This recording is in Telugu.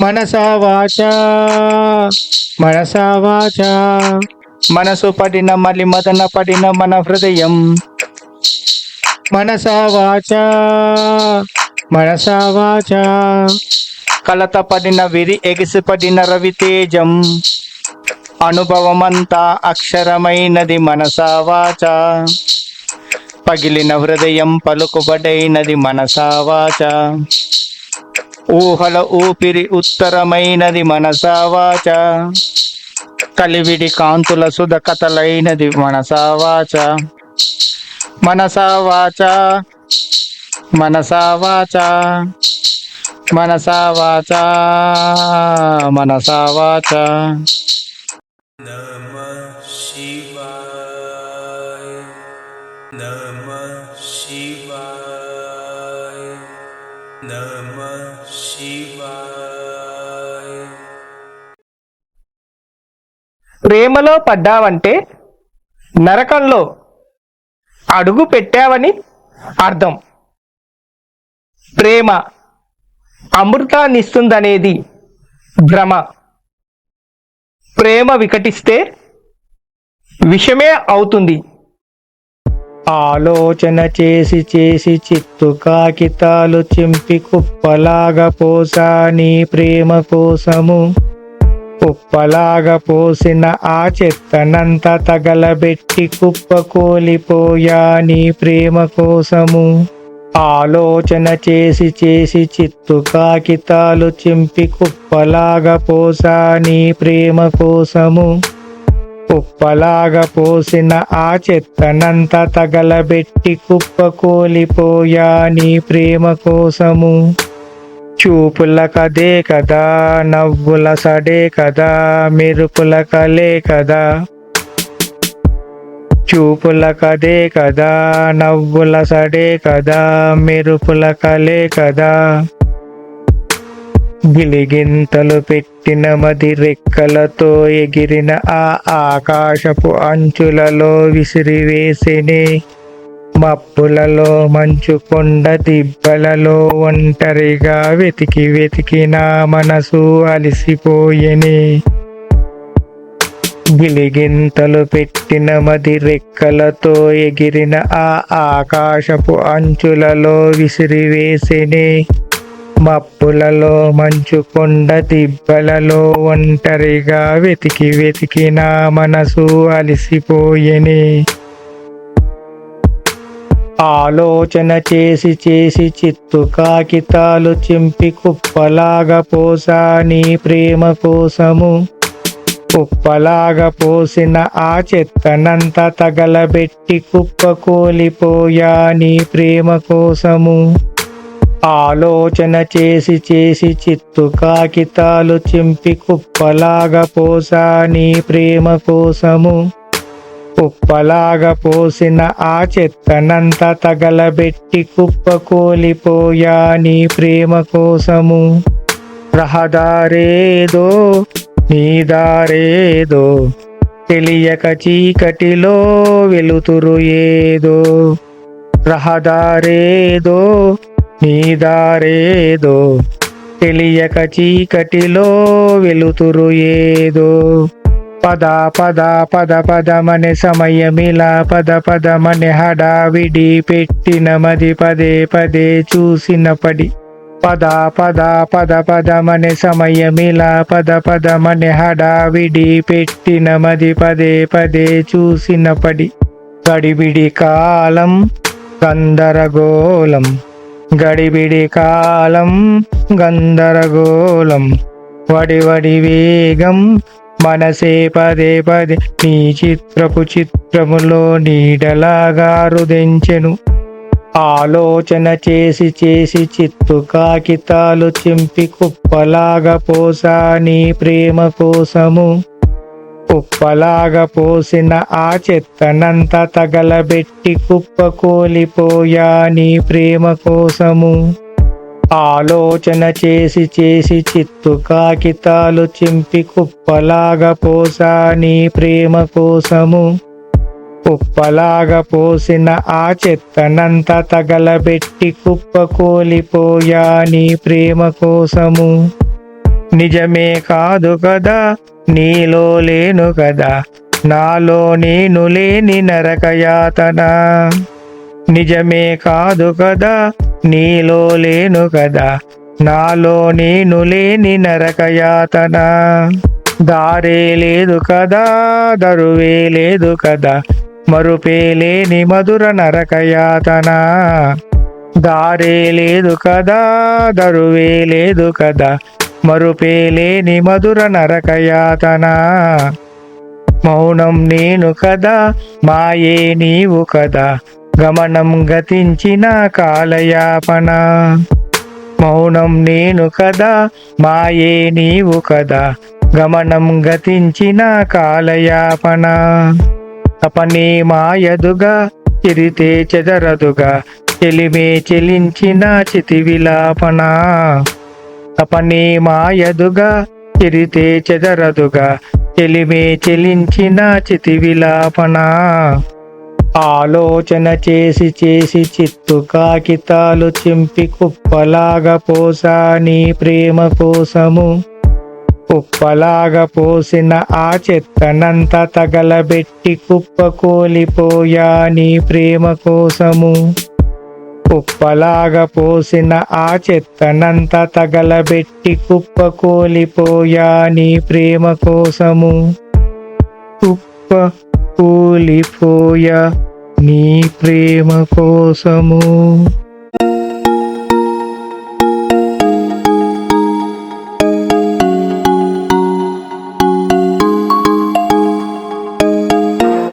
మనసా వాచా మనసా వాచా మనసు పడిన మలి మదన పడిన మన హృదయం మనసా వాచా మనసా వాచా కలత పడిన విరి ఎగిసిపడిన రవితేజం అనుభవమంతా అక్షరమైనది మనసా వాచా పగిలిన హృదయం పలుకుబడైనది మనసా వాచా ఊహల ఊపిరి ఉత్తరమైనది మనసా వాచా కలివిడి కాంతుల సుధ కథలైనది మనసా వాచా మనసా వాచా మనసా వాచా మనసా వాచా మనసా వాచా. नमः शिवाय नमः शिवाय नमः शिवाय. ప్రేమలో పడ్డావంటే నరకంలో అడుగు పెట్టావని అర్థం. ప్రేమ అమృతాన్నిస్తుందనేది భ్రమ. ప్రేమ వికటిస్తే విషమే అవుతుంది. ఆలోచన చేసి చేసి చిత్తు కాగితాలు చింపి కుప్పలాగా పోసా నీ ప్రేమ కోసము. కుప్పలాగా పోసిన ఆ చెత్తనంతా తగలబెట్టి కుప్పకూలిపోయా నీ ప్రేమ కోసము. ఆలోచన చేసి చేసి చిత్తు కాగితాలు చింపి కుప్పలాగా పోసా నీ ప్రేమ కోసము. కుప్పలాగా పోసిన ఆ చెత్తనంతా తగలబెట్టి కుప్పకూలిపోయా నీ ప్రేమ కోసము. చూపుల కదే కదా నవ్వుల సడే కదా మెరుపుల కలే కదా. చూపుల కదే కదా నవ్వుల సడే కదా మెరుపుల కలే కదా. గిలిగింతలు పెట్టిన మది రెక్కలతో ఎగిరిన ఆ ఆకాశపు అంచులలో విసిరివేసినే. మప్పులలో మంచు కొండ దిబ్బలలో ఒంటరిగా వెతికి వెతికి నా మనసు అలసిపోయెనే. గిలిగింతలు పెట్టిన మది రెక్కలతో ఎగిరిన ఆ ఆకాశపు అంచులలో విసిరివేసినే. మప్పులలో మంచు కొండ దిబ్బలలో ఒంటరిగా వెతికి వెతికి నా మనసు అలసిపోయెనే. ఆలోచన చేసి చేసి చిత్తు కాగితాలు చింపి కుప్పలాగా పోసా నీ ప్రేమ కోసము. కుప్పలాగా పోసిన ఆ చెత్తనంతా తగలబెట్టి కుప్పకూలిపోయా నీ ప్రేమ కోసము. ఆలోచన చేసి చేసి చిత్తు కాగితాలు చింపి కుప్పలాగా పోసా నీ ప్రేమ కోసము. కుప్పలాగా పోసిన ఆ చెత్తనంతా తగలబెట్టి కుప్పకూలిపోయా నీ ప్రేమ కోసము. రహదారేదో నీ దారేదో తెలియక చీకటిలో వెలుతురు ఏదో. రహదారేదో నీ దారేదో తెలియక చీకటిలో వెలుతురు ఏదో. పద పద పద పదమనే సమయమిలా పద పదమనే హడావిడి పెట్టిన మది పదే పదే చూసిన పడి. పద పద పద పదమనే సమయమిలా పద పదమనే హడావిడి పెట్టిన మది పదే పదే చూసిన పడి. గడిబిడి కాలం గందరగోళం గడిబిడి కాలం గందరగోళం. వడి వడి వేగం మనసే పదే పదే నీ చిత్రపు చిత్రములో నీడలాగా రుదించెను. ఆలోచన చేసి చేసి చిత్తు కాగితాలు చింపి కుప్పలాగా పోసా నీ ప్రేమ కోసము. కుప్పలాగా పోసిన ఆ చెత్తనంతా తగలబెట్టి కుప్పకూలిపోయా నీ ప్రేమ కోసము. ఆలోచన చేసి చేసి చిత్తు కాగితాలు చింపి కుప్పలాగా పోసా నీ ప్రేమ కోసము. కుప్పలాగా పోసిన ఆ చెత్తనంతా తగలబెట్టి కుప్పకూలిపోయా నీ ప్రేమ కోసము. నిజమే కాదు కదా, నీలో లేను కదా, నాలో నేను లేని నరకయాతన. నిజమే కాదు కదా, నీలో లేను కదా, నాలో నేను లేని నరకయాతన. దారే లేదు కదా, దరువే లేదు కదా, మరుపే లేని మధుర నరకయాతన. దారే లేదు కదా, దరువే లేదు కదా, మరుపే లేని మధుర నరకయాతన. మౌనం నేను కదా, మాయే నీవు కదా, గమనం గతించిన కాలయాపన. మౌనం నేను కదా, మాయే నీవు కదా, గమనం గతించిన కాలయాపన. తపనే మాయదుగా, చిరితే చెదరదుగా, చెలిమే చెలించిన చితి విలాపన. తపనే మాయదుగా, చిరితే చెదరదుగా, చెలిమే చెలించిన చితి విలాపన. ఆలోచన చేసి చేసి చిత్తు కాగితాలు చింపి కుప్పలాగా పోసా నీ ప్రేమ కోసము. కుప్పలాగా పోసిన ఆ చెత్తనంత తగలబెట్టి కుప్పకూలిపోయా నీ ప్రేమ కోసము. కుప్పలాగా పోసిన ఆ చెత్తనంత తగలబెట్టి కుప్పకూలిపోయా నీ ప్రేమ కోసము. కుప్ప కూలిపోయా నీ ప్రేమ కోసము.